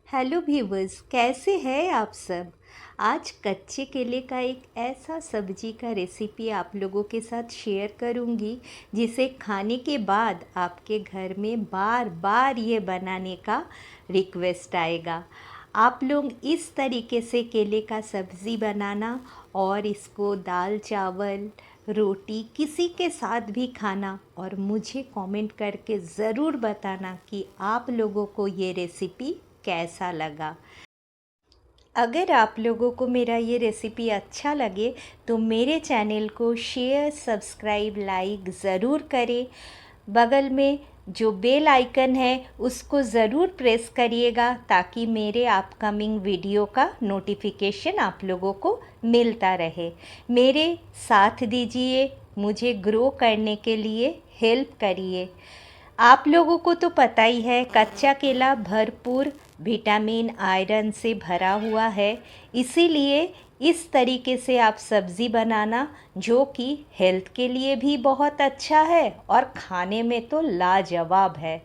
Hello viewers, कैसे हैं आप सब। आज कच्चे केले का एक ऐसा सब्जी का रेसिपी आप लोगों के साथ शेयर करूंगी जिसे खाने के बाद आपके घर में बार बार ये बनाने का रिक्वेस्ट आएगा। आप लोग इस तरीके से केले का सब्ज़ी बनाना और इसको दाल चावल रोटी किसी के साथ भी खाना और मुझे कमेंट करके ज़रूर बताना कि आप लोगों को ये रेसिपी कैसा लगा। अगर आप लोगों को मेरा ये रेसिपी अच्छा लगे तो मेरे चैनल को शेयर सब्सक्राइब लाइक ज़रूर करें। बगल में जो बेल आइकन है उसको ज़रूर प्रेस करिएगा ताकि मेरे अपकमिंग वीडियो का नोटिफिकेशन आप लोगों को मिलता रहे। मेरे साथ दीजिए, मुझे ग्रो करने के लिए हेल्प करिए। आप लोगों को तो पता ही है कच्चा केला भरपूर विटामिन आयरन से भरा हुआ है, इसीलिए इस तरीके से आप सब्ज़ी बनाना जो कि हेल्थ के लिए भी बहुत अच्छा है और खाने में तो लाजवाब है।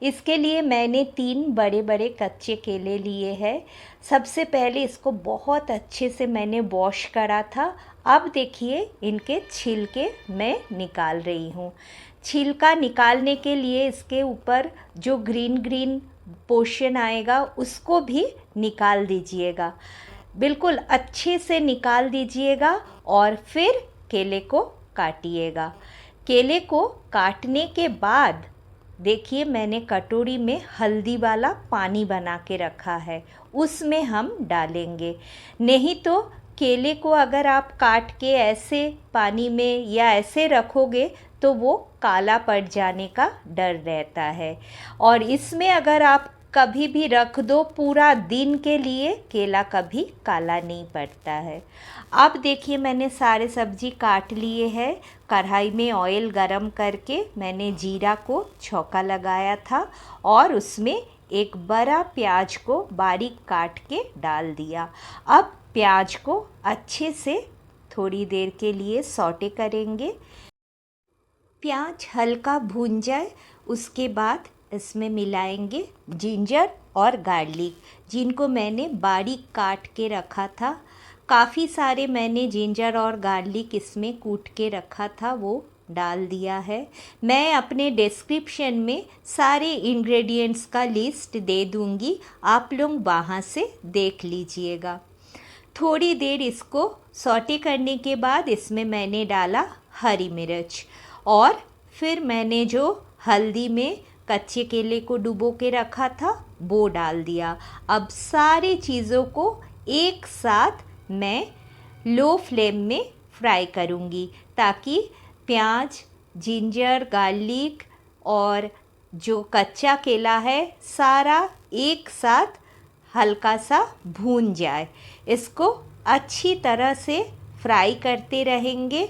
इसके लिए मैंने 3 बड़े बड़े कच्चे केले लिए हैं। सबसे पहले इसको बहुत अच्छे से मैंने वॉश करा था। अब देखिए इनके छिलके मैं निकाल रही हूँ। छिलका निकालने के लिए इसके ऊपर जो ग्रीन ग्रीन पोर्शन आएगा उसको भी निकाल दीजिएगा। बिल्कुल अच्छे से निकाल दीजिएगा और फिर केले को काटिएगा। केले को काटने के बाद देखिए मैंने कटोरी में हल्दी वाला पानी बना के रखा है, उसमें हम डालेंगे। नहीं तो केले को अगर आप काट के ऐसे पानी में या ऐसे रखोगे तो वो काला पड़ जाने का डर रहता है। और इसमें अगर आप कभी भी रख दो पूरा दिन के लिए, केला कभी काला नहीं पड़ता है। अब देखिए मैंने सारे सब्जी काट लिए हैं। कढ़ाई में ऑयल गरम करके मैंने जीरा को छौंका लगाया था और उसमें एक बड़ा प्याज को बारीक काट के डाल दिया। अब प्याज को अच्छे से थोड़ी देर के लिए सौटे करेंगे। प्याज हल्का भून जाए उसके बाद इसमें मिलाएंगे जिंजर और गार्लिक, जिनको मैंने बारीक काट के रखा था। काफ़ी सारे मैंने जिंजर और गार्लिक इसमें कूट के रखा था, वो डाल दिया है। मैं अपने डिस्क्रिप्शन में सारे इंग्रेडिएंट्स का लिस्ट दे दूँगी, आप लोग वहाँ से देख लीजिएगा। थोड़ी देर इसको सौटे करने के बाद इसमें मैंने डाला हरी मिर्च और फिर मैंने जो हल्दी में कच्चे केले को डुबो के रखा था वो डाल दिया। अब सारी चीज़ों को एक साथ मैं लो फ्लेम में फ्राई करूँगी ताकि प्याज जिंजर गार्लिक और जो कच्चा केला है सारा एक साथ हल्का सा भून जाए। इसको अच्छी तरह से फ्राई करते रहेंगे।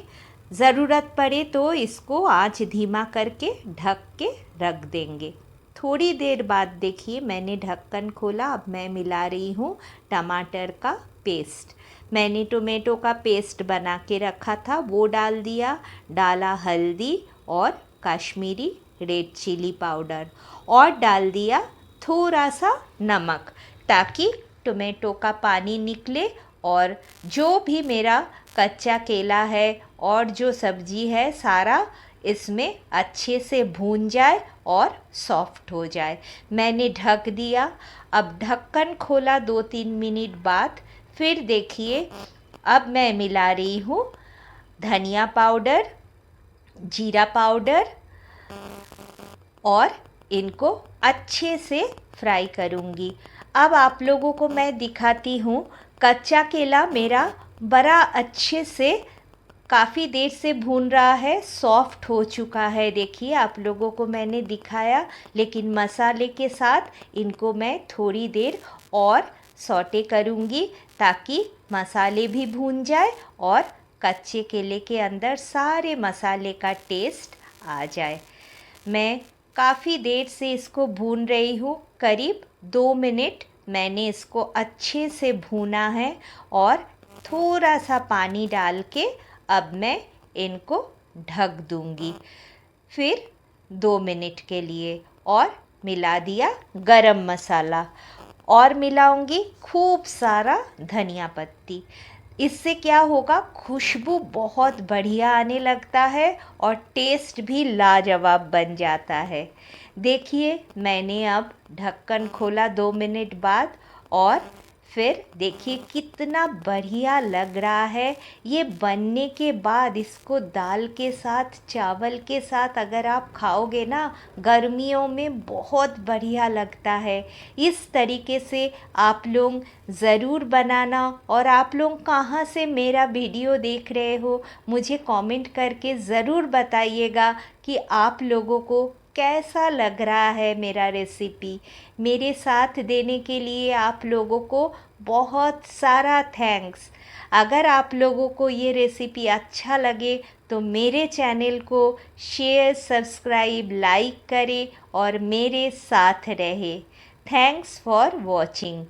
ज़रूरत पड़े तो इसको आंच धीमा करके ढक के रख देंगे। थोड़ी देर बाद देखिए मैंने ढक्कन खोला। अब मैं मिला रही हूँ टमाटर का पेस्ट। मैंने टोमेटो का पेस्ट बना के रखा था वो डाल दिया। डाला हल्दी और कश्मीरी रेड चिली पाउडर और डाल दिया थोड़ा सा नमक ताकि टोमेटो का पानी निकले और जो भी मेरा कच्चा केला है और जो सब्जी है सारा इसमें अच्छे से भून जाए और सॉफ्ट हो जाए। मैंने ढक दिया। अब ढक्कन खोला 2-3 मिनट बाद, फिर देखिए अब मैं मिला रही हूँ धनिया पाउडर जीरा पाउडर और इनको अच्छे से फ्राई करूँगी। अब आप लोगों को मैं दिखाती हूँ। कच्चा केला मेरा बड़ा अच्छे से काफ़ी देर से भून रहा है, सॉफ्ट हो चुका है। देखिए आप लोगों को मैंने दिखाया, लेकिन मसाले के साथ इनको मैं थोड़ी देर और सौटे करूँगी ताकि मसाले भी भून जाए और कच्चे केले के अंदर सारे मसाले का टेस्ट आ जाए। मैं काफ़ी देर से इसको भून रही हूँ, करीब 2 मिनट मैंने इसको अच्छे से भूना है और थोड़ा सा पानी डाल के अब मैं इनको ढक दूँगी फिर 2 मिनट के लिए और मिला दिया गरम मसाला और मिलाऊंगी खूब सारा धनिया पत्ती। इससे क्या होगा, खुशबू बहुत बढ़िया आने लगता है और टेस्ट भी लाजवाब बन जाता है। देखिए मैंने अब ढक्कन खोला 2 मिनट बाद और फिर देखिए कितना बढ़िया लग रहा है। ये बनने के बाद इसको दाल के साथ, चावल के साथ अगर आप खाओगे ना, गर्मियों में बहुत बढ़िया लगता है। इस तरीके से आप लोग ज़रूर बनाना। और आप लोग कहाँ से मेरा वीडियो देख रहे हो, मुझे कमेंट करके ज़रूर बताइएगा कि आप लोगों को कैसा लग रहा है मेरा रेसिपी। मेरे साथ देने के लिए आप लोगों को बहुत सारा थैंक्स। अगर आप लोगों को ये रेसिपी अच्छा लगे तो मेरे चैनल को शेयर, सब्सक्राइब, लाइक करें और मेरे साथ रहे। Thanks for watching.